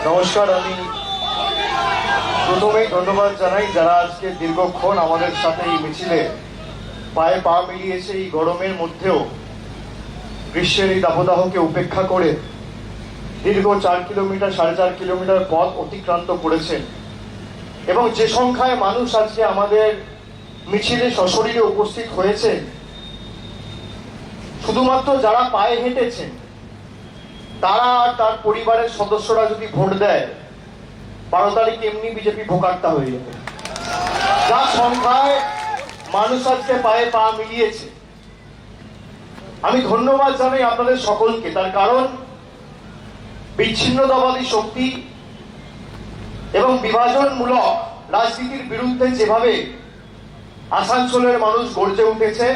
নমস্কার। আমি প্রথমেই ধন্যবাদ জানাই যারা আজকে দীর্ঘক্ষণ আমাদের সাথে এই মিছিলে পায়ে পা মিলিয়েছে। এই গরমের মধ্যেও গ্রীষ্মের এই দাবদাহকে উপেক্ষা করে দীর্ঘ 4 কিলোমিটার 4.5 কিলোমিটার পথ অতিক্রান্ত করেছেন এবং যে সংখ্যায় মানুষ আজকে আমাদের মিছিলে সশরীরে উপস্থিত হয়েছে, শুধুমাত্র যারা পায়ে হেঁটেছেন তারা আর তার পরিবারের সদস্যরা যদি ভোট দেয় 12 তারিখ এমনি বিজেপি ভোকাট্টা হয়ে যাবে। যা সংখ্যায় মানুষ আজকে পায়ে পা মিলিয়েছে, আমি ধন্যবাদ জানাই আপনাদের সকলকে। তার কারণ বিচ্ছিন্নতাবাদী শক্তি এবং বিভাজনমূলক রাজনীতির বিরুদ্ধে যেভাবে আসানসোলের মানুষ গর্জে উঠেছে,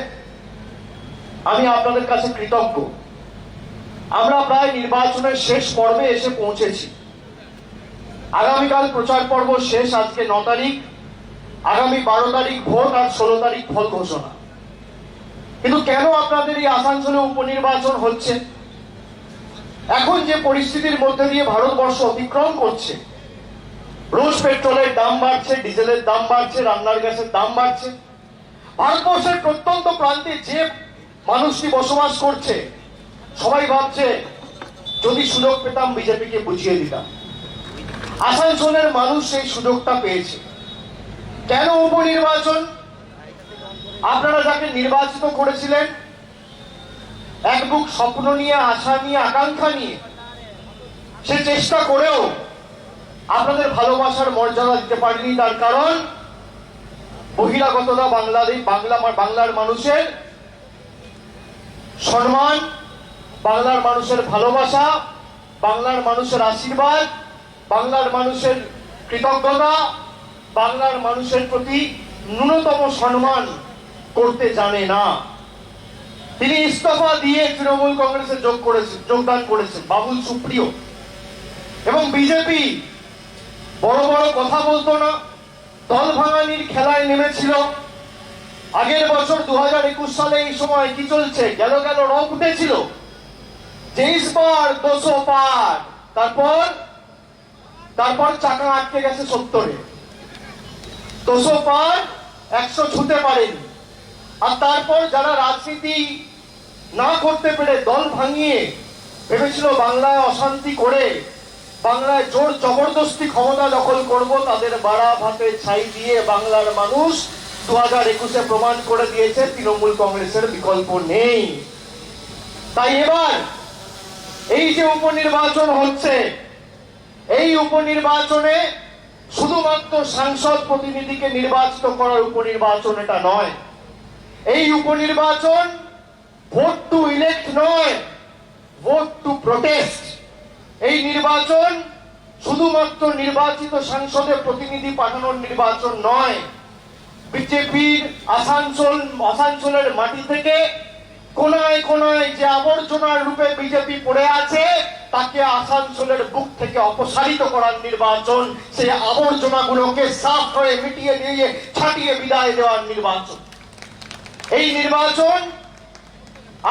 আমি আপনাদের কাছে কৃতজ্ঞ। আমরা প্রায় নির্বাচনের শেষ পর্বে এসে পৌঁছেছি। আগামীকাল প্রচার পর্ব শেষ। আজকে 9 তারিখ, আগামী 12 তারিখ ভোট আর 16 তারিখ ফল ঘোষণা। কিন্তু কেন আপনাদের এই আসানসোলে উপনির্বাচন হচ্ছে? এখন যে পরিস্থিতির মধ্যে দিয়ে ভারতবর্ষ অতিক্রম করছে, রোজ পেট্রোলের দাম বাড়ছে, ডিজেলের দাম বাড়ছে, রান্নার গ্যাসের দাম বাড়ছে। ভারতবর্ষের প্রত্যন্ত প্রান্তে যে মানুষটি বসবাস করছে সবাই ভাবছে যদি সুযোগ পেতাম বিজেপিকে বুঝিয়ে দিতাম। আসানসোলের মানুষ সেই সুযোগটা পেয়েছে। কেন উপনির্বাচন? আপনারা যাকে নির্বাচিত করেছিলেন এক বুক স্বপ্ন নিয়ে, আশা নিয়ে, আকাঙ্ক্ষা নিয়ে, সে চেষ্টা করেও আপনাদের ভালোবাসার মর্যাদা দিতে পারেনি। তার কারণ বহিরাগতরা বাংলার মানুষের সম্মান, বাংলার মানুষের ভালোবাসা, বাংলার মানুষের আশীর্বাদ, বাংলার মানুষের কৃতজ্ঞতা, বাংলার মানুষের প্রতি ন্যূনতম সম্মান করতে জানে না। তিনি ইস্তফা দিয়ে তৃণমূল কংগ্রেসে যোগদান করেছেন বাবুল সুপ্রিয়। এবং বিজেপি বড় বড় কথা বলতো না, দল ভাঙানির খেলায় নেমেছিল। আগের বছর 2021 সালে এই সময় কি চলছে, গেল রং উঠেছিল 23 বার 200 পার। তারপর চাকা আটকে গেছে 70-এ। 200 পার 100 ছুঁতে পারেনি। আর তারপর যারা রাজনীতি না করতে পেরে দল ভাঙিয়ে ভেবেছিল বাংলায় অশান্তি করে বাংলায় জোর জবরদস্তি ক্ষমতা দখল করব, তাদের বাড়া ভাতে ছাই দিয়ে বাংলার মানুষ 2021-এ প্রমাণ করে দিয়েছে তৃণমূল কংগ্রেসের বিকল্প নেই। তাই এবার এই যে উপনির্বাচন হচ্ছে, এই উপনির্বাচনে শুধুমাত্র সাংসদ প্রতিনিধিকে নির্বাচিত করার উপনির্বাচন এটা নয়। এই উপনির্বাচন ভোট টু ইলেক্ট নয়, ভোট টু প্রোটেস্ট। এই নির্বাচন শুধুমাত্র নির্বাচিত সাংসদের প্রতিনিধি পাঠানোর নির্বাচন নয়। বিজেপির আসানসোলের মাটি থেকে কোনায় কোনায় যে আবর্জনার রূপে বিজেপি পড়ে আছে তাকে আসানসোলের বুক থেকে অপসারিত করার নির্বাচন। সেই আবর্জনাগুলোকে সাফ করে মিটিয়ে দিয়ে ছাটিয়ে বিদায় দেওয়ার নির্বাচন। এই নির্বাচন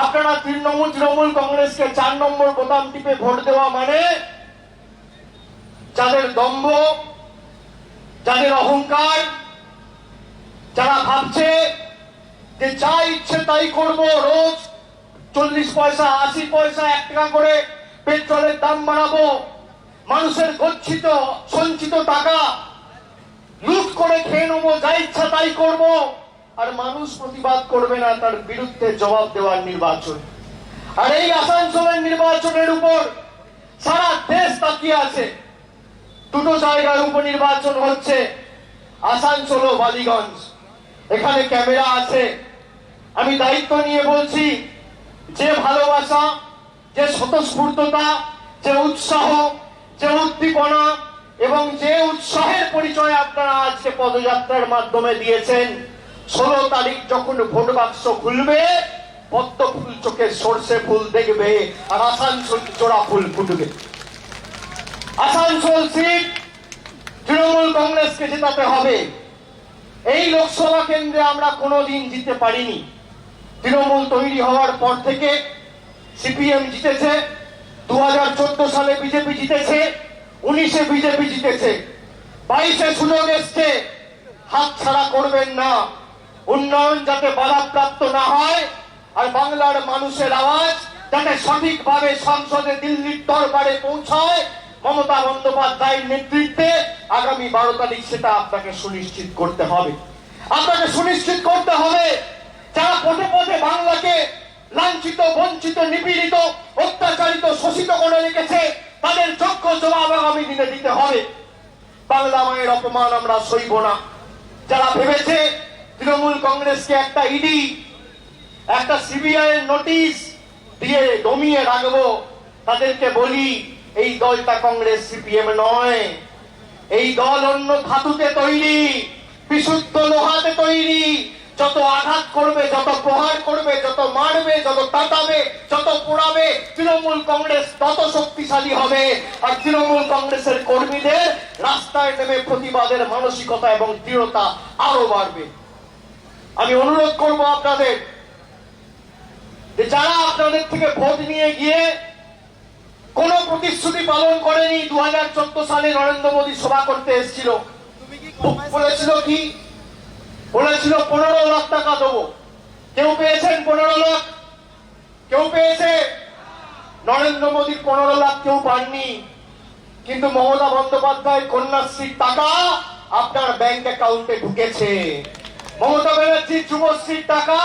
আপনারা তৃণমূল কংগ্রেসকে 4 নম্বর বোতাম টিপে ভোট দেওয়া মানে যাদের দম্ভ, যাদের অহংকার, যারা ভাবছে যে যা ইচ্ছে তাই করব, রোজ 40 পয়সা 80 পয়সা 1 টাকা করে পেট্রোলের দাম বাড়াবো, মানুষের গচ্ছিত সঞ্চিত টাকা লুট করে খেয়ে নেবো, যা ইচ্ছা তাই করব, আর মানুষ প্রতিবাদ করবে না, তার বিরুদ্ধে জবাব দেওয়ার নির্বাচন। আর এই আসানসোলের নির্বাচনের উপর সারা দেশ তাকিয়ে আছে। দুটো জায়গায় উপনির্বাচন হচ্ছে, আসানসোল ও বালিগঞ্জ। এখানে ক্যামেরা আছে। আমি দায়িত্ব নিয়ে বলছি, যে ভালোবাসা, যে স্বতঃস্ফূর্ততা, যে উৎসাহ, যে উদ্দীপনা এবং যে উৎসাহের পরিচয় আপনারা আজকে পদযাত্রার মাধ্যমে দিয়েছেন, 16 তারিখ যখন ভোট বাক্স খুলবে পদ্ম ফুল চোখে সর্ষে ফুল দেখবে আর আসানসোল জোড়া ফুল ফুটবে। আসানসোল সিট তৃণমূল কংগ্রেসকে জেতাতে হবে। এই লোকসভা কেন্দ্রে আমরা কোনোদিন জিততে পারিনি। তৃণমূল তৈরি হওয়ার পর থেকে সিপিএম জিতেছে, 2014 সালে বিজেপি জিতেছে, 19-এ বিজেপি জিতেছে, 22-এ সুযোগ এসছে, হাত ছাড়া করবেন না। উন্নয়ন যাতে বাধাপ্রাপ্ত না হয় আর বাংলার মানুষের আওয়াজ যাতে সঠিকভাবে সংসদে দিল্লির দরবারে পৌঁছায়, মমতা বন্দ্যোপাধ্যায়ের নেতৃত্বে আগামী 12 তারিখ সেটা আপনাকে সুনিশ্চিত করতে হবে। আপনাকে সুনিশ্চিত করতে হবে যারা পথে পথে বাংলাকে লাঞ্ছিত, বঞ্চিত, নিপীড়িত, অত্যাচারিত, শোষিত করে রেখেছে, তাদের যোগ্য জবাব আগামী দিনে দিতে হবে। বাংলা মায়ের অপমান আমরা সইব না। যারা ভেবেছে তৃণমূল কংগ্রেসকে একটা ইডি, একটা সিবিআই এর নোটিশ দিয়ে দমিয়ে রাখবো, তাদেরকে বলি এই দলটা কংগ্রেস সিপিএম নয়। এই দল অন্য ধাতুতে তৈরি, বিশুদ্ধ লোহাতে তৈরি। যত আঘাত করবে, যত প্রহার করবে, যত মারবে, যত তাতাবে, যত পোড়াবে, তৃণমূল কংগ্রেস তত শক্তিশালী হবে। আর তৃণমূল কংগ্রেসের কর্মীদের রাস্তায় নেমে প্রতিবাদের মানসিকতা এবং দৃঢ়তা আরো বাড়বে। আমি অনুরোধ করব আপনাদের যে যারা আপনাদের থেকে ভোট নিয়ে গিয়ে কোন প্রতিশ্রুতি পালন করেনি, 2014 সালে নরেন্দ্র মোদী সভা করতে এসেছিল, বলেছিল কি? বলেছিল 15 লাখ টাকা দেবো। কেউ পেয়েছেন 15 লাখ? কেউ পেয়েছে? নরেন্দ্র মোদীর 15 লাখ কেউ পাননি। কিন্তু মমতা বন্দ্যোপাধ্যায় কন্যাশ্রীর টাকা আপনার ব্যাংক অ্যাকাউন্টে ঢুকেছে। মমতা ব্যানার্জির যুবশ্রীর টাকা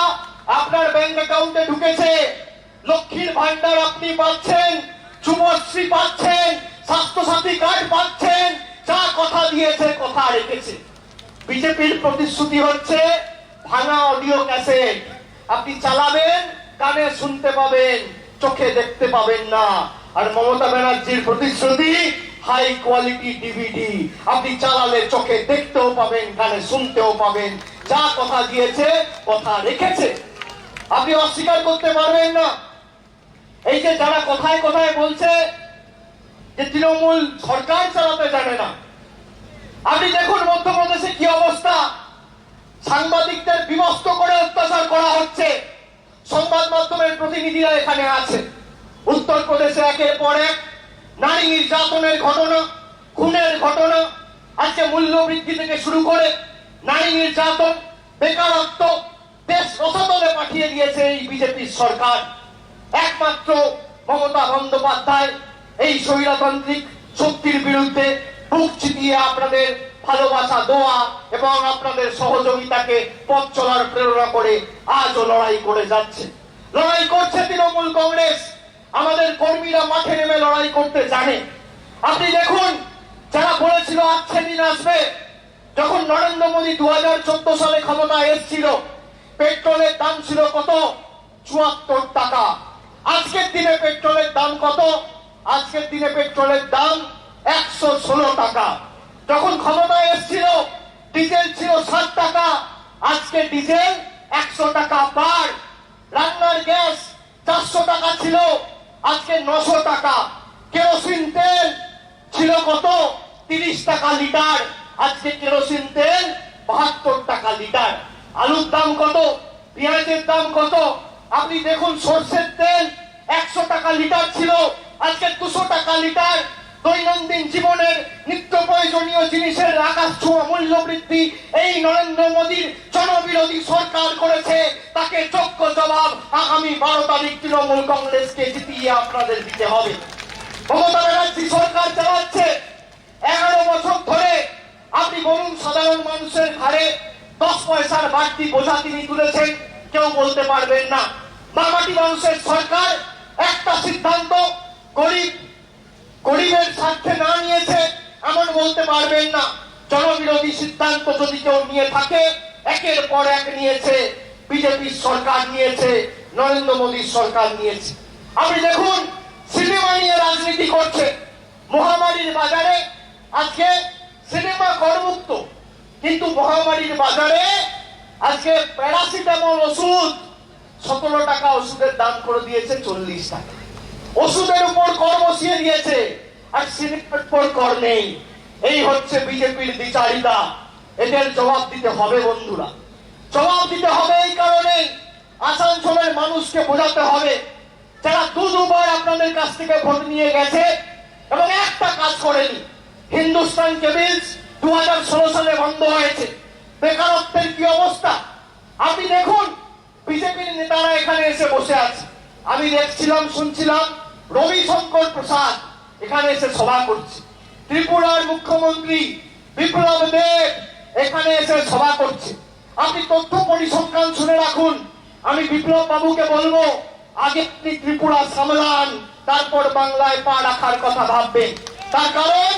আপনার ব্যাংক অ্যাকাউন্টে ঢুকেছে। লক্ষ্মীর ভান্ডার আপনি পাচ্ছেন, যুবশ্রী পাচ্ছেন, স্বাস্থ্যসাথী কার্ড পাচ্ছেন। যা কথা দিয়েছে কথা রেখেছে। বিজেপির প্রতিশ্রুতি হচ্ছে ভাঙা অডিও ক্যাসেট, আপনি চালাবেন, কানে শুনতে পাবেন, চোখে দেখতে পাবেন না। আর মমতা ব্যানার্জির প্রতিশ্রুতি হাই কোয়ালিটি ডিভিডি, আপনি চালালে চোখে দেখতেও পাবেন, কানে শুনতেও পাবেন। যা কথা দিয়েছে কথা রেখেছে, আপনি অস্বীকার করতে পারবেন না। এই যে যারা কথায় কথায় বলছে যে তৃণমূল সরকার চালাতে জানে না, আপনি দেখুন মধ্যপ্রদেশে কি অবস্থা। সাংবাদিকদের বিভক্ত করে অত্যাচার করা হচ্ছে। সংবাদ মাধ্যমের প্রতিনিধিরা এখানে আছে। উত্তরপ্রদেশে একের পর এক নারী নির্যাতনের ঘটনা, খুনের ঘটনা, আজকে মূল্য বৃদ্ধি থেকে শুরু করে নারী নির্যাতন, বেকারত্ব, দেশ রসাতলে পাঠিয়ে দিয়েছে এই বিজেপির সরকার। একমাত্র মমতা বন্দ্যোপাধ্যায় এই স্বৈরতান্ত্রিক শক্তির বিরুদ্ধে বুক চিতিয়ে আপনাদের ভালোবাসা, দোয়া এবং আপনাদের সহযোগিতাকে পথ চলার প্রেরণা করে আজও লড়াই করে যাচ্ছে। লড়াই করছে তৃণমূল কংগ্রেস। আমাদের কর্মীরা মাঠে নেমে লড়াই করতে জানে। আপনি দেখুন, যারা বলেছিল আজকে দিন আসবে, যখন নরেন্দ্র মোদী 2014 সালে ক্ষমতায় এসেছিল, পেট্রোলের দাম ছিল কত? 74 টাকা। আজকের দিনে পেট্রোলের দাম কত? আজকের দিনে পেট্রোলের দাম 116 টাকা। যখন ক্ষমতায় এসেছিল ডিজেল ছিল 7 টাকা, আজকে ডিজেল 100 টাকা পার। রান্নার গ্যাস 400 টাকা ছিল, আজকে 900 টাকা। কেরোসিন তেল ছিল কত? 30 টাকা লিটার, আজকে কেরোসিন তেল 72 টাকা লিটার। আলুর দাম কত? পেঁয়াজের দাম কত? আপনি দেখুন, সরষের তেল 100 টাকা লিটার ছিল, আজকে 200 টাকা লিটার। দৈনন্দিন জীবনের নিত্য প্রয়োজনীয় জিনিসের আকাশ ছোঁয়া মূল্য বৃদ্ধি এই নরেন্দ্র মোদীর জনবিরোধী সরকার করেছে। তাকে যোগ্য জবাব আগামী 12 তারিখ তৃণমূল কংগ্রেসকে জিতিয়ে আপনাদের দিতে হবে। মমতা ব্যানার্জি সরকার চালাচ্ছে 11 বছর ধরে। আপনি বলুন, সাধারণ মানুষের ঘাড়ে 10 পয়সার বাড়তি বোঝা তিনি তুলেছেন? কেউ বলতে পারবেন না। মামাটি মানুষের সরকার একটা সিদ্ধান্ত গরিবের স্বার্থে না নিয়েছে এমন বলতে পারবেন না। জনবিরোধী সিদ্ধান্ত যদি কেউ নিয়ে থাকে, একের পর এক নিয়েছে। বিজেপির সরকার নিয়েছে, নরেন্দ্র মোদীর সরকার নিয়েছে। আপনি দেখুন, সিনেমা নিয়ে রাজনীতি করছে। মহামারীর বাজারে আজকে সিনেমা করমুক্ত, কিন্তু মহামারীর বাজারে আজকে প্যারাসিটামল ওষুধ 17 টাকা ওষুধের দাম করে দিয়েছে 40 টাকা। ওষুধের উপর কর বসিয়ে দিয়েছে, আর সিনেমার উপর কর নেই। এই হচ্ছে বিজেপির বিচারিতা। এদের জবাব দিতে হবে বন্ধুরা, জবাব দিতে হবে। এই কারণে আসানসোলের মানুষকে বোঝাতে হবে, যারা দুবার আপনাদের কাছ থেকে ভোট নিয়ে গেছে এবং একটা কাজ করেনি। হিন্দুস্তান কেবলস 2016 সালে বন্ধ হয়েছে। বেকারত্বের কি অবস্থা আপনি দেখুন। বিজেপির নেতারা এখানে এসে বসে আছে। আমি দেখছিলাম, শুনছিলাম রবিশঙ্কর প্রসাদ এখানে এসে সভা করছে। ত্রিপুরার মুখ্যমন্ত্রী বিপ্লব দেব এখানে এসে সভা করছে। আপনি তথ্য পরিসংখ্যান শুনে রাখুন। আমি বিপ্লব বাবুকে বলবো, আগে আপনি ত্রিপুরা সামলান, তারপর বাংলায় পা রাখার কথা ভাববেন। তার কারণ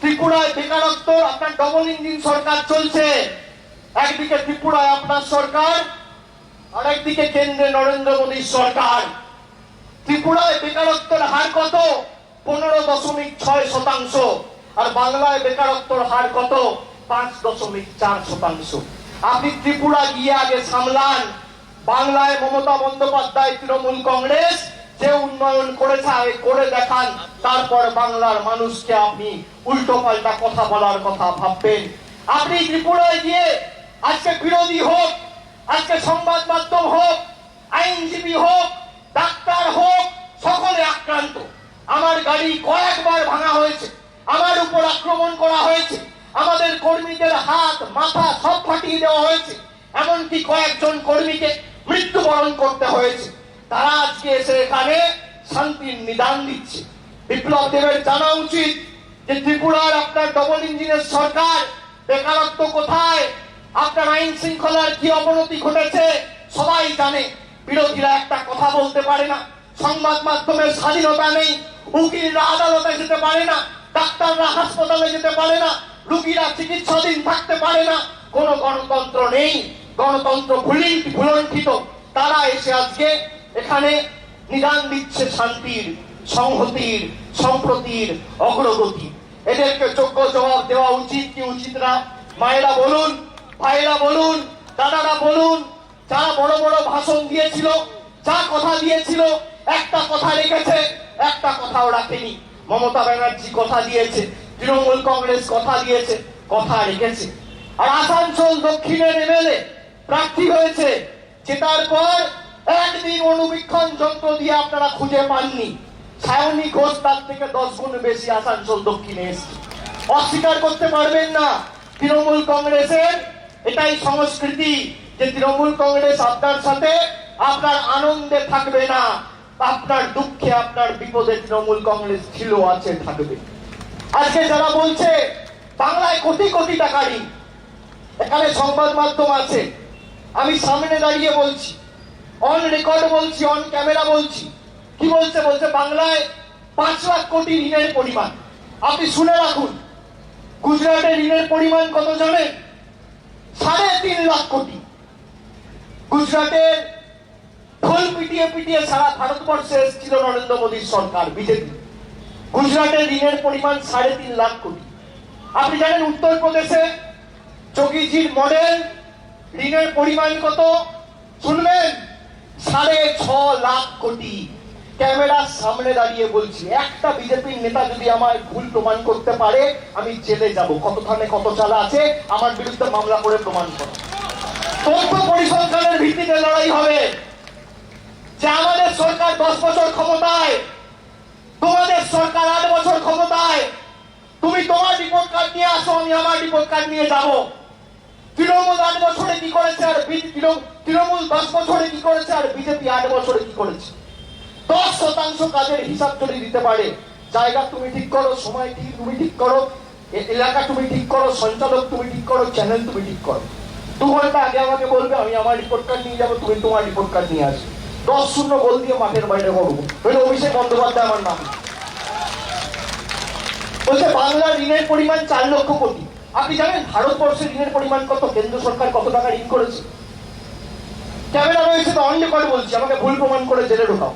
ত্রিপুরায় বেকারত্ব, আপনার ডবল ইঞ্জিন সরকার চলছে। একদিকে ত্রিপুরায় আপনার সরকার, আর একদিকে কেন্দ্রে নরেন্দ্র মোদীর সরকার। ত্রিপুরায় বেকারত্বের হার কত? 15.6%। আর বাংলায় বেকারত্বের হার কত? 5.4%। আপনি ত্রিপুরা গিয়ে আগে সামলান। বাংলায় মমতা বন্দ্যোপাধ্যায় তৃণমূল কংগ্রেস যে উন্নয়ন করেছে আগে করে দেখান, তারপর বাংলার মানুষকে আপনি উল্টো পাল্টা কথা বলার কথা ভাববেন। আপনি ত্রিপুরায় গিয়ে আজকে বিরোধী হোক, আজকে সংবাদ মাধ্যম হোক, আইনজীবী হোক, ডাক্তার হোক, সকলে আক্রান্ত। আমার গাড়ি কয়েকবার ভাঙা হয়েছে, আমার উপর আক্রমণ করা হয়েছে, আমাদের কর্মীদের হাত মাথা সব ফাটিয়ে দেওয়া হয়েছে, এমনকি কয়েকজন কর্মীকে মৃত্যুবরণ করতে হয়েছে। তারা আজকে এসে এখানে শান্তির নিদান দিচ্ছে। বিপ্লব দেবের জানা উচিত যে ত্রিপুরার আপনার ডবল ইঞ্জিনের সরকার, বেকারত্ব কোথায়, আপনার আইন শৃঙ্খলার কি অবনতি ঘটেছে সবাই জানে। বিরোধীরা একটা কথা বলতে পারে না, সংবাদ মাধ্যমের স্বাধীনতা নেই, উকিলরা আদালতে যেতে পারে না, ডাক্তাররা হাসপাতালে যেতে পারে না, রোগীরা চিকিৎসাধীন থাকতে পারে না, কোনো গণতন্ত্র নেই, গণতন্ত্র ভুলণ্ঠিত। তারা এসে আজকে এখানে নিদান দিচ্ছে শান্তির, সংহতির, সম্প্রতির, অগ্রগতি। এদেরকে যোগ্য জবাব দেওয়া উচিত কি উচিত না? মায়েরা বলুন, ভাইরা বলুন, দাদারা বলুন, যারা বড় বড় ভাষণ দিয়েছিল, যা কথা দিয়েছিল, একটা কথা রেখেছে, একটা কথাও রাখেনি। মমতা ব্যানার্জি কথা দিয়েছে, তৃণমূল কংগ্রেস কথা দিয়েছে, কথা রেখেছে। আর আসানসোল দক্ষিণের এমএলএ প্রার্থী হয়েছে, জেতার পর একদিন অনুবীক্ষণ যন্ত্র দিয়ে আপনারা খুঁজে পাননি। সায়নী ঘোষ তার থেকে 10 গুণ বেশি আসানসোল দক্ষিণে এসছে। অস্বীকার করতে পারবেন না। তৃণমূল কংগ্রেসের এটাই সংস্কৃতি যে তৃণমূল কংগ্রেস আপনার সাথে আপনার আনন্দে থাকবে না, আপনার দুঃখে আপনার বিপদে তৃণমূল কংগ্রেস ছিল, আছে, থাকবে। আজকে যারা বলছে বাংলায় কোটি কোটি টাকা ঋণ, এখানে সংবাদ মাধ্যম আছে, আমি সামনে দাঁড়িয়ে বলছি, অন রেকর্ড বলছি, অন ক্যামেরা বলছি। কি বলছে? বলছে বাংলায় 5 লাখ কোটি ঋণের পরিমাণ। আপনি শুনে রাখুন, গুজরাটের ঋণের পরিমাণ কত জানেন? 3.5 লাখ কোটি। গুজরাটের ঢোল পিটিয়ে পিটিয়ে সারা ভারতবর্ষে এসেছিল নরেন্দ্র মোদীর সরকার, বিজেপি। গুজরাটের ঋণের পরিমাণ 3.5 লাখ কোটি। আপনি জানেন উত্তরপ্রদেশে যোগীজির মডেল ঋণের পরিমাণ কত? শুনবেন, 6.5 লাখ কোটি। ক্যামেরার সামনে দাঁড়িয়ে বলছি, একটা বিজেপির নেতা যদি আমার ভুল প্রমাণ করতে পারে, আমি জেলে যাব। কত থানে কত চালা আছে, আমার বিরুদ্ধে মামলা করে প্রমাণ করো। তথ্য পরিসংখ্যানের ভিত্তিতে লড়াই হবে। যে আমাদের সরকার 10 বছর ক্ষমতায়, তোমাদের সরকার 8 বছর ক্ষমতায়। তুমি তোমার রিপোর্ট কার্ড নিয়ে আসো, আমি আমার রিপোর্ট কার্ড নিয়ে যাব। তৃণমূল 8 বছরে কি করেছে আর তৃণমূল 10 বছরে কি করেছে আর বিজেপি 8 বছরে কি করেছে? 10% কাজের হিসাব যদি দিতে পারে, জায়গা তুমি ঠিক করো, সময় তুমি ঠিক করো, এলাকা তুমি ঠিক করো, সঞ্চালক তুমি ঠিক করো, চ্যানেল তুমি ঠিক করো। 2 ঘন্টা আগে আমাকে বলবে, আমি আমার রিপোর্ট কার্ড নিয়ে যাবো, তুমি তোমার রিপোর্ট কার্ড নিয়ে আসবে। 10-0 গোল দিয়ে মাঠের বাইরে করবো। অভিষেক বন্দ্যোপাধ্যায় আমার নাম। বলছে বাংলার ঋণের পরিমাণ 4 লক্ষ কোটি। আপনি জানেন ভারতবর্ষের ঋণের পরিমাণ কত? কেন্দ্র সরকার কত টাকা ঋণ করেছে? ক্যামেরা রয়েছে তো, অন রেকর্ড বলছি, আমাকে ভুল প্রমাণ করে জেলে ঢোকাও।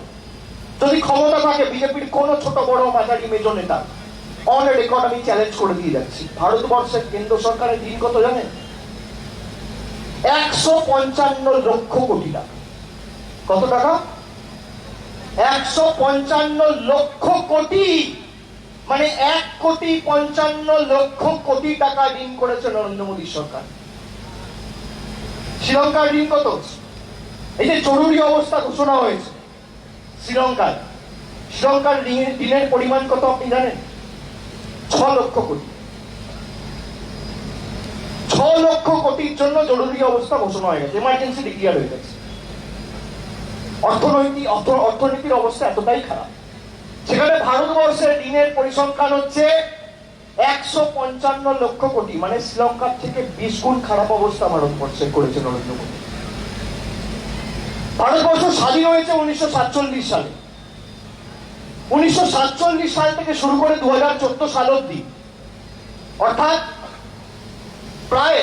যদি ক্ষমতা থাকে বিজেপির কোন ছোট বড় মাঝারি মেজো নেতা, অন রেকর্ড আমি চ্যালেঞ্জ করে দিয়ে যাচ্ছি, ভারতবর্ষের কেন্দ্র সরকারের ঋণ কত জানেন? 155 লক্ষ কোটি টাকা। কত টাকা? 155 লক্ষ কোটি। মানে 1,55,00,000 কোটি টাকা ঋণ করেছে নরেন্দ্র মোদী সরকার। শ্রীলঙ্কার ঋণ কত? এই যে জরুরি অবস্থা ঘোষণা হয়েছে শ্রীলঙ্কায়, শ্রীলঙ্কার ঋণের পরিমাণ কত আপনি জানেন? 6 লক্ষ কোটি। 6 লক্ষ কোটির জন্য জরুরি অবস্থা ঘোষণা হয়ে গেছে, এমার্জেন্সি ডিক্লেয়ার হয়ে গেছে। অর্থনীতির অবস্থা এতটাই খারাপ, সেখানে ভারতবর্ষের ঋণের পরিসংখ্যান হচ্ছে 155 লক্ষ কোটি, মানে শ্রীলঙ্কার থেকে 20 গুণ খারাপ অবস্থা ভারতবর্ষে করেছে নরেন্দ্র মোদী। ভারতবর্ষ স্বাধীন হয়েছে 1947 সালে। 1947 সাল থেকে শুরু করে 2014 সাল অব্দি, অর্থাৎ প্রায়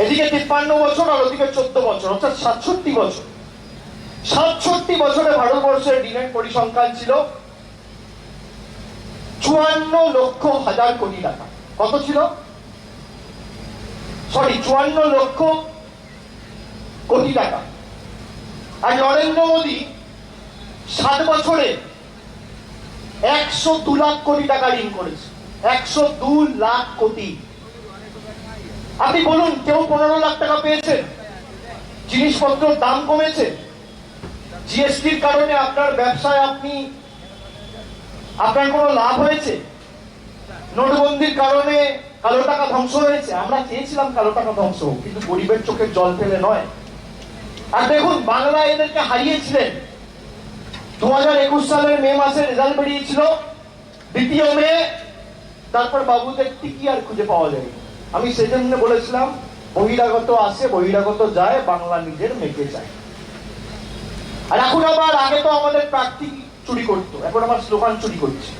এদিকে 53 বছর আর ওদিকে 14 বছর, অর্থাৎ 67 বছর। 67 বছরে ভারতবর্ষের ঋণের পরিসংখ্যান ছিল 54 লক্ষ হাজার কোটি টাকা। কত ছিল? 54 লক্ষ কোটি টাকা। আর নরেন্দ্র মোদী 7 বছরে 102 লাখ কোটি টাকা ঋণ করেছে। 102 লাখ কোটি। আপনি বলুন, কেউ 15 লাখ টাকা পেয়েছে? জিনিসপত্রের দাম কমেছে? জিএসটির কারণে আপনার ব্যবসায় আপনার কোনো লাভ হয়েছে? নোটবন্দির কারণে কালো টাকা ধ্বংস হয়েছে? আমরা চেয়েছিলাম কালো টাকা ধ্বংস, কিন্তু গরিবের চোখে জল ফেলে নয়। আর দেখুন, বাংলা এদেরকে হারিয়েছিলেন। 2021 সালের মে মাসে রেজাল্ট বেরিয়েছিল, 2 মে, তারপর বাবুদের টিকি আর খুঁজে পাওয়া যায়। আমি সেজন্য বলেছিলাম, বহিরাগত আসে বহিরাগত যায়, বাংলা নিজের মেকে চায়। আর এখন আবার, আগে তো আমাদের প্রার্থী চুরি করতো, এখন আমার স্লোগান চুরি করছে।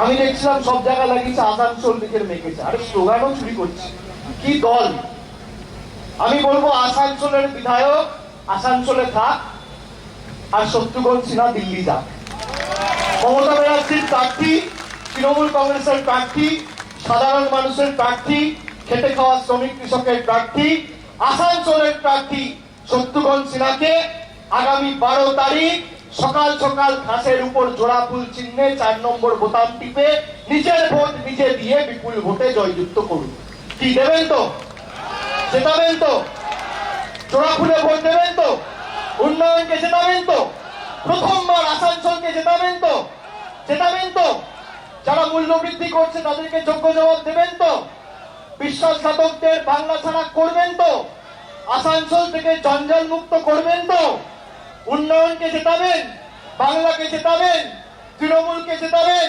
আমি দেখছিলাম সব জায়গা লাগিয়েছে আসানসোল নিজের মেকে চায়, আরে স্লোগানও চুরি করছে। কি দল! আমি বলবো, আসানসোলের বিধায়ক আসানসোলে থাক, আর শত্রুঘ্ন সিনহা দিল্লি যাক। মমতা ব্যানার্জির প্রার্থী, তৃণমূল কংগ্রেসের প্রার্থী, সাধারণ মানুষের প্রার্থী, খেটে খাওয়া শ্রমিক কৃষকের প্রার্থী, আসানসোলের প্রার্থী শত্রুঘ্ন সিনহাকে আগামী 12 তারিখ সকাল সকাল ঘাসের উপর জোড়া ফুল চিহ্নে 4 নম্বর বোতাম টিপে নিজের ভোট নিজে দিয়ে বিপুল ভোটে জয়যুক্ত করুন। কি দেবেন তো? জেতাবেন তো? জোড়া ফুলে ভোট দেবেন তো? উন্নয়নকে জেতাবেন তো? প্রথমবার আসানসোলকে জেতাবেন তো? জেতাবেন তো? যারা মূল্য বৃদ্ধি করছে তাদেরকে যোগ্য জবাব দেবেন তো? বিশ্বাসঘাতকদের বাংলা ছাড়া করবেন তো? আসানসোল থেকে জঞ্জাল মুক্ত করবেন তো? উন্নয়নকে জেতাবেন, বাংলাকে জেতাবেন, তৃণমূলকে জেতাবেন,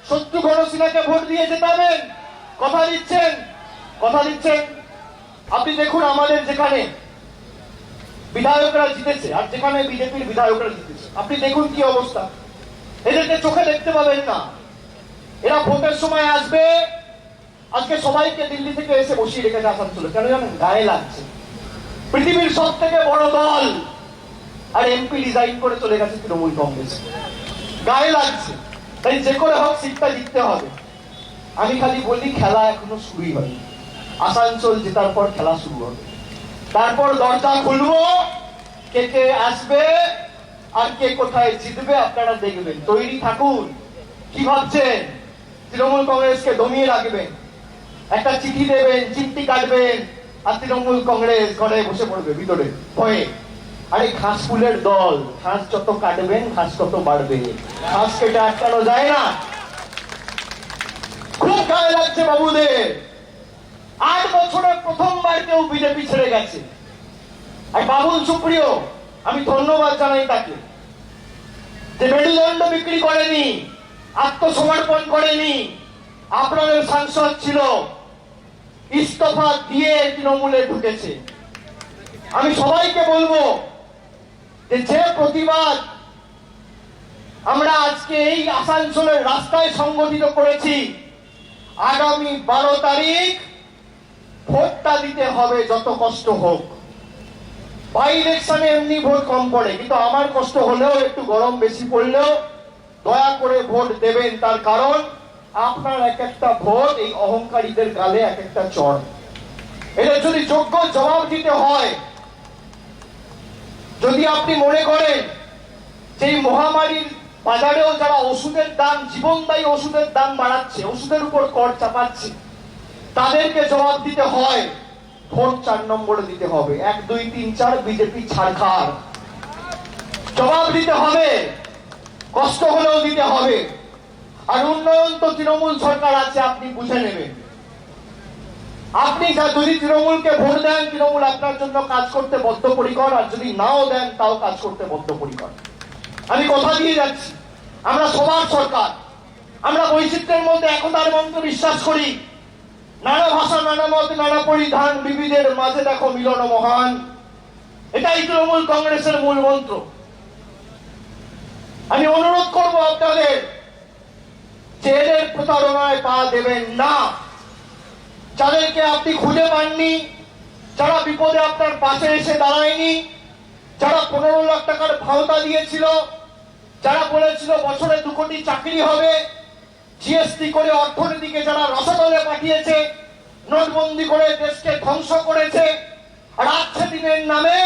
শত্রুঘ্ন সিনহাকে ভোট দিয়ে জেতাবেন। কথা দিচ্ছেন? কথা দিচ্ছেন? আপনি দেখুন, আমাদের যেখানে বিধায়করা জিতেছে আর যেখানে বিজেপির বিধায়করা জিতেছে, আপনি দেখুন কি অবস্থা। এদেরকে চোখে দেখতে পাবেন না। এরা ভোটের সময় আসবে। আজকে সবাইকে দিল্লি থেকে এসে বসিয়ে রেখেছে আসানসোলে, কেন জানেন? গায়ে লাগছে। পৃথিবীর সব থেকে বড় দল, আর এমপি রিজাইন করে চলে গেছে তৃণমূল কংগ্রেস। গায়ে লাগছে, তাই যে করে হোক সিটটা জিততে হবে। আমি খালি বলি, খেলা এখনো শুরুই হয়নি। আসানসোল জেতার পর খেলা শুরু হবে, তারপর দরজা খুলবো, কে কে আসবে আর কে কোথায় জিতবে আপনারা দেখবেন। তৈরি থাকুন। কি ভাবছেন তৃণমূল কংগ্রেসকে দমিয়ে রাখবেন? একটা চিঠি দেবেন, চিমটি কাটবেন, আর তৃণমূল কংগ্রেস ঘরে বসে পড়বে ভিতরে ভয়ে। আরে ঘাস ফুলের দল, ঘাস যত কাটবেন ঘাস তত বাড়বে। ঘাস কেটে আটকানো যায় না। খুব গায়ে লাগছে বাবুদের। 8 বছরে প্রথমবার কেউ বিজেপি ছেড়ে গেছে। আর বাবুল সুপ্রিয়, আমি ধন্যবাদ জানাই তাকে, যে মেরুদণ্ড বিক্রি করেনি, আত্মসমর্পণ করেনি। আপনাদের সাংসদ ছিল, ইস্তফা দিয়ে তৃণমূলে ঢুকেছে। আমি সবাইকে বলবো, যে প্রতিবাদ আমরা আজকে এই আসানসোলের রাস্তায় সংগঠিত করেছি, আগামী 12 তারিখ ভোটটা দিতে হবে যত কষ্ট হোক। বাই ইলেকশনে এমনি ভোট কম পড়ে, কিন্তু আমার কষ্ট হলেও, একটু গরম বেশি পড়লেও দয়া করে ভোট দেবেন। তার কারণ আপনার এক একটা ভোট এই অহংকারীদের গালে এক একটা চড়। এদের যদি যোগ্য জবাব দিতে হয়, যদি আপনি মনে করেন যে এই মহামারীর বাজারেও যারা ওষুধের দাম, জীবনদায়ী ওষুধের দাম বাড়াচ্ছে, ওষুধের উপর কর চাপাচ্ছে, তাদেরকে জবাব দিতে হয়, ভোট 4 নম্বরে দিতে হবে। 1, 2, 3, 4 বিজেপি ছাড়খাড়। জবাব দিতে হবে, কষ্ট হলেও দিতে হবে। আর উন্নয়ন তো তৃণমূল সরকার আছে, আপনি বুঝে নেবেন। আপনি যদি তৃণমূলকে ভোট দেন, তৃণমূল আপনার জন্য কাজ করতে বদ্ধপরিকর, আর যদি নাও দেন তাও কাজ করতে বদ্ধপরিকর। আমি কথা দিয়ে যাচ্ছি, আমরা সবার সরকার, আমরা বৈচিত্র্যের মধ্যে একতার মন্ত্রে বিশ্বাস করি। নানা ভাষা, নানা মত, নানা পরিধান, বিবিধের মাঝে দেখো মিলন মহান, এটাই তৃণমূল কংগ্রেসের মূল মন্ত্র। আমি অনুরোধ করব আপনাদের, জেলের প্রতারণায় পা দেবেন না। যাদেরকে আপনি খুঁজে পাননি, যারা বিপদে আপনার পাশে এসে দাঁড়ায়নি, যারা 15 লাখ টাকার ভাওতা দিয়েছিল, যারা বলেছিল বছরে 2 কোটি চাকরি হবে, জিএসটি করে অর্থনীতিকে যারা রসাতলে পাঠিয়েছে, নোটবন্দি করে দেশকে ধ্বংস করেছে, আর আজকে দিনের নামে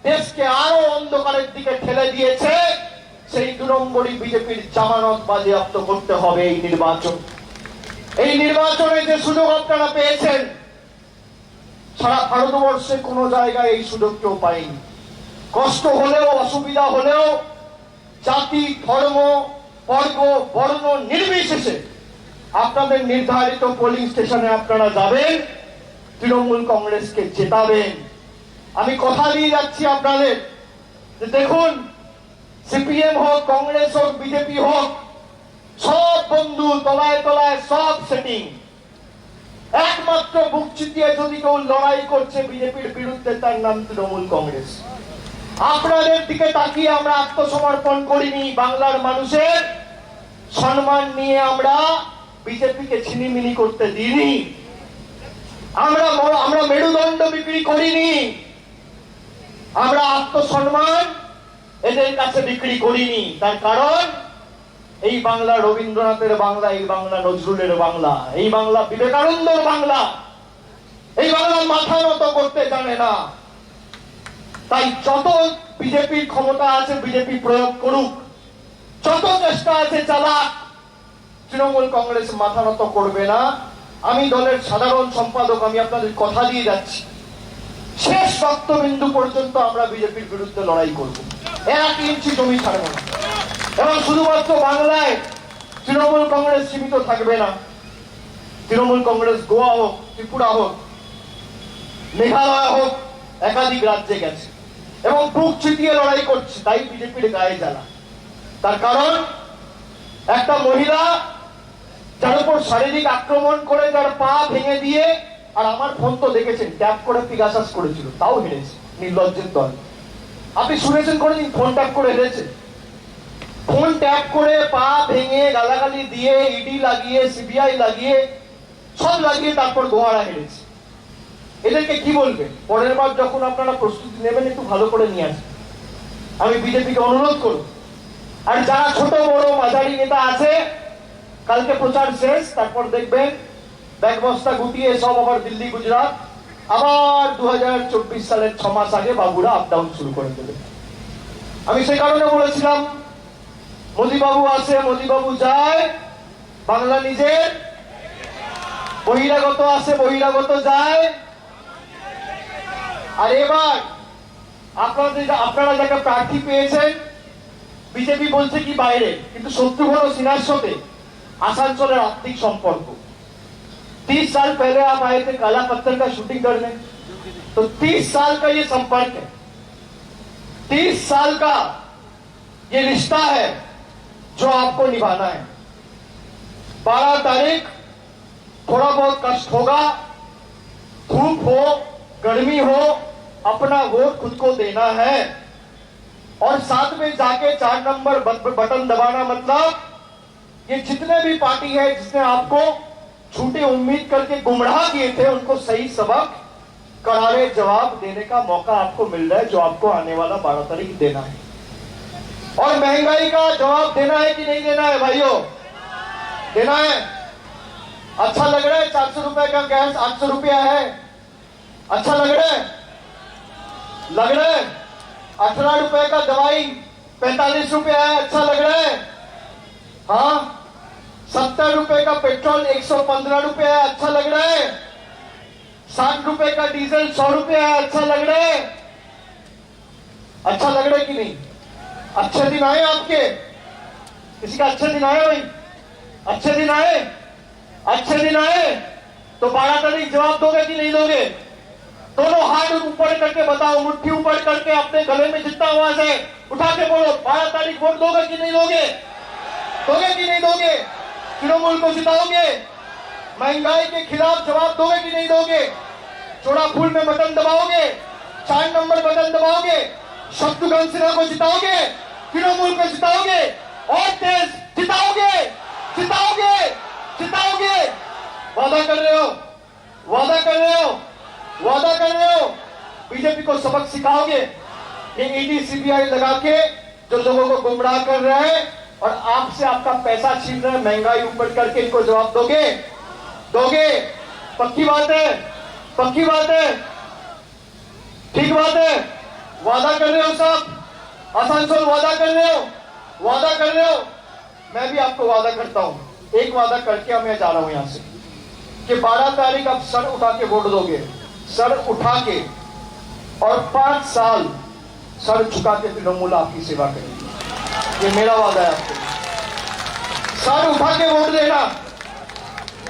দেশকে আরো অন্ধকারের দিকে ঠেলে দিয়েছে, সেই 2 নম্বরই বিজেপির জামানত বাজেয়াপ্ত করতে হবে। এই নির্বাচনে যে সুযোগ আপনারা পেয়েছেন, সারা ভারতবর্ষে কোনো জায়গায় এই সুযোগ কেউ পায়নি। কষ্ট হলেও, অসুবিধা হলেও, জাতি, ধর্ম, বর্গ, বর্ণ নির্বিশেষে আপনাদের নির্ধারিত পোলিং স্টেশনে আপনারা যাবেন, তৃণমূল কংগ্রেসকে জেতাবেন। আমি কথা দিয়ে যাচ্ছি আপনাদের যে দেখুন, সিপিএম হোক, কংগ্রেস হোক, বিজেপি হোক, সব বন্ধু তলায় তলায় সব সেটিং। একমাত্র বুক চিতিয়ে যদি কেউ লড়াই করছে বিজেপির বিরুদ্ধে, তার নাম তৃণমূল কংগ্রেস। আপনাদের দিকে তাকিয়ে আমরা আত্মসমর্পণ করিনি। বাংলার মানুষের সম্মান নিয়ে আমরা বিজেপিকে ছিনিমিনি করতে দিইনি। আমরা মেরুদণ্ড বিক্রি করিনি। আমরা আত্মসম্মান এদের কাছে বিক্রি করিনি। তার কারণ এই বাংলা রবীন্দ্রনাথের বাংলা, এই বাংলা নজরুলের বাংলা, এই বাংলা বিবেকানন্দর বাংলা। এই বাংলা মাথা নত করতে জানে না। তাই যত বিজেপির ক্ষমতা আছে বিজেপি প্রয়োগ করুক, যত চেষ্টা আছে চালাক, তৃণমূল কংগ্রেস মাথা নত করবে না। আমি দলের সাধারণ সম্পাদক, আমি আপনাদের কথা দিয়ে যাচ্ছি, শেষ রক্তবিন্দু পর্যন্ত আমরা বিজেপির বিরুদ্ধে লড়াই করব। 1 ইঞ্চি জমি ছাড়ব না। এবং শুধুমাত্র বাংলায় তৃণমূল কংগ্রেস সীমিত থাকবে না। তৃণমূল কংগ্রেস গোয়া হোক, ত্রিপুরা হোক, মেঘালয় হোক, একাধিক রাজ্যে গেছে এবং বুক চিতিয়ে লড়াই করছে। তাই বিজেপির গায়ে জ্বালা। তার কারণ একটা মহিলা যার উপর শারীরিক আক্রমণ করে, যার পা ভেঙে দিয়ে, আর আমার ফোন তো দেখেছেন, ট্যাপ করে পিগাসাস করেছিল, তাও হেরেছে নির্লজ্জের দল। আপনি শুনেছেন কোনদিন ফোন ট্যাপ করে হেরেছে? ফোন ট্যাপ করে পা ভেঙে, গালাগালি দিয়ে, ইডি লাগিয়ে, সিবিআই লাগিয়ে, সব লাগিয়ে তারপর দোহারা হেরেছে। এদেরকে কি বলবেন? পরের বার যখন আপনারা প্রস্তুতি নেবেন একটু ভালো করে নিয়ে আসবেন। আমি বিজেপিকে অনুরোধ করব। আর যারা ছোট বড় মাঝারি নেতা আছে, কালকে প্রচার শেষ, তারপর দেখবেন ব্যাগ বস্তা গুটিয়ে সব আবার দিল্লি, গুজরাট, আবার 2024 সালের 6 মাস আগে বাবুরা আপ ডাউন শুরু করে দেবে। আমি সে কারণে বলেছিলাম, মোদিবাবু আসে, মোদিবাবু যায়, বাংলা নিজের। বহিরাগত আসে, বহিরাগত যায়। আর এবার আপনারা যাকে প্রার্থী পেয়েছেন, বিজেপি বলছে কি বাইরে, কিন্তু শত্রুঘ্ন সিনহার সাথে आसनसोल आर्थिक संपर्क। 30 साल पहले आप आए थे काला पत्थर का शूटिंग करने, तो 30 साल का ये संपर्क है, 30 साल का ये रिश्ता है जो आपको निभाना है। 12 तारीख थोड़ा बहुत कष्ट होगा, धूप हो, गर्मी हो, अपना वोट खुद को देना है और साथ में जाके 4 नंबर बटन दबाना। मतलब ये जितने भी पार्टी है जिसने आपको झूठी उम्मीद करके गुमराह किए थे, उनको सही सबक, करारे जवाब देने का मौका आपको मिल रहा है, जो आपको आने वाला 12 तारीख देना है। और महंगाई का जवाब देना है कि नहीं देना है भाइयों? देना है। अच्छा लग रहा है 400 रुपए का गैस 800 रुपया है? अच्छा लग रहा है? लग रहा है? 18 रुपए का दवाई 45 रुपया है, अच्छा लग रहा है? हाँ। 70 रुपए का पेट्रोल 115 रुपया है, अच्छा लग रहा है? 60 रुपए का डीजल 100 रुपया है, अच्छा लग रहा है? अच्छा लग रहा है कि नहीं? अच्छे दिन आए आपके? किसी का अच्छे दिन आए भाई? अच्छे दिन आए? अच्छे दिन आए तो 12 तारीख जवाब दोगे कि नहीं दोगे? दोनों हाथ ऊपर करके बताओ, मुट्ठी ऊपर करके अपने गले में जितना आवाज है उठा के बोलो, 12 तारीख वोट दोगे कि नहीं दोगे? दोगे कि नहीं दोगे? तृणमूल को जिताओगे? महंगाई के खिलाफ जवाब दोगे कि नहीं दोगे? चौड़ा फूल में बटन दबाओगे? 4 नंबर बटन दबाओगे? शत्रुघ्न सिन्हा को जिताओगे? तृणमूल को जिताओगे? और तेज जिताओगे? जिताओगे? जिताओगे? वादा कर रहे हो? वादा कर रहे हो? वादा कर रहे हो? बीजेपी को सबक सिखाओगे? ये ईडी सीबीआई लगा के जो लोगों को गुमराह कर रहा है और आपसे आपका पैसा छीन रहा है, महंगाई ऊपर करके इनको जवाब दोगे? दोगे? पक्की बात है? पक्की बात है? ठीक बात है? वादा कर रहे हो सब? आसनसोल वादा कर रहे हो? वादा कर रहे हो? मैं भी आपको वादा करता हूं, एक वादा करके मैं जा रहा हूं यहां से कि 12 तारीख आप सर उठा के वोट दोगे, सर उठा के, और 5 साल सर झुका के तृणमूल आपकी सेवा करेगी। ये मेरा वादा है आपको। सर उठा के वोट देना।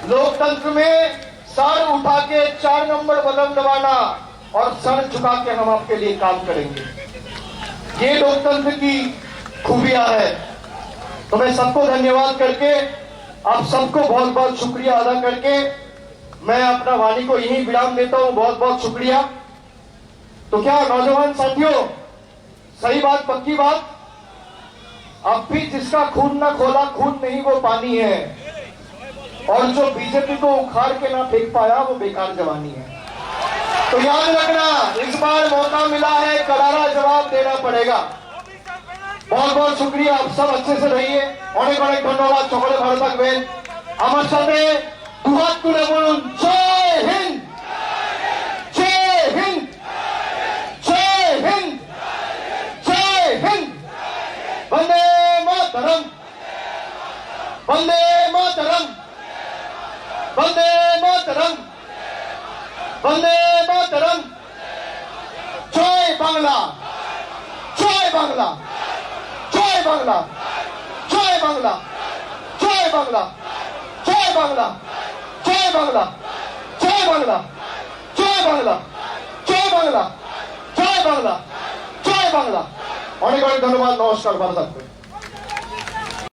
लोकतंत्र में सर उठा के 4 नंबर बटन दबाना और सर झुका के हम आपके लिए काम करेंगे। ये लोकतंत्र की खूबियां है। तो मैं सबको धन्यवाद करके, आप सबको बहुत बहुत शुक्रिया अदा करके मैं अपना वाणी को यहीं विराम देता हूं। बहुत बहुत शुक्रिया। तो क्या नौजवान साथियों, सही बात, पक्की बात, अब भी जिसका खून ना खोला खून नहीं वो पानी है, और जो बीजेपी को उखाड़ के ना फेंक पाया वो बेकार जवानी है। तो याद रखना, इस बार मौका मिला है, करारा जवाब देना पड़ेगा। बहुत बहुत शुक्रिया। आप सब अच्छे से रहिए। अनेक अनेक धन्यवाद। সকলে ভালো থাকবেন। আমার সাথে দুহাত তুলে বলুন, জয় হিন্দ, জয় হিন্দ, জয় হিন্দ, জয় হিন্দ। বন্দে মাতরম, বন্দে মাতরম, বন্দে মাতরম, বন্দে মাতরম। জয় বাংলা, জয় বাংলা, জয় বাংলা, জয় বাংলা, জয় বাংলা, জয় বাংলা, জয় বাংলা, জয় বাংলা, জয় বাংলা, জয় বাংলা, জয় বাংলা, জয় বাংলা। অনেক অনেক ধন্যবাদ। নমস্কার, ভালো থাকবেন।